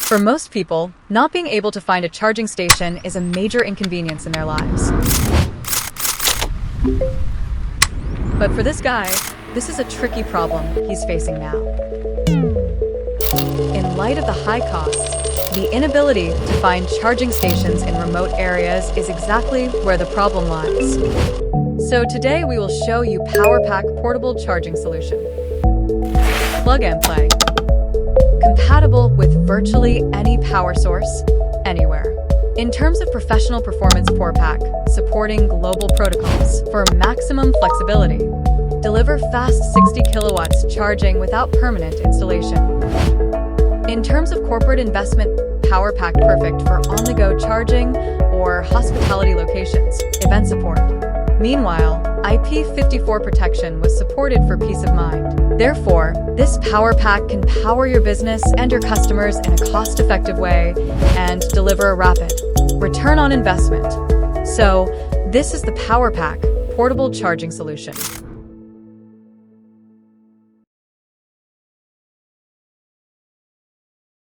For most people, not being able to find a charging station is a major inconvenience in their lives. But for this guy, this is a tricky problem he's facing now. In light of the high costs, the inability to find charging stations in remote areas is exactly where the problem lies. So today we will show you PowerPack Portable Charging Solution. Plug and play. Compatible with virtually any power source, anywhere. In terms of professional performance, PowerPack, supporting global protocols for maximum flexibility. Deliver fast 60 kilowatts charging without permanent installation. In terms of corporate investment, PowerPack perfect for on-the-go charging or hospitality locations, event support. Meanwhile, IP54 protection was supported for peace of mind. Therefore, this PowerPack can power your business and your customers in a cost-effective way and deliver a rapid return on investment. So, this is the PowerPack Portable Charging Solution.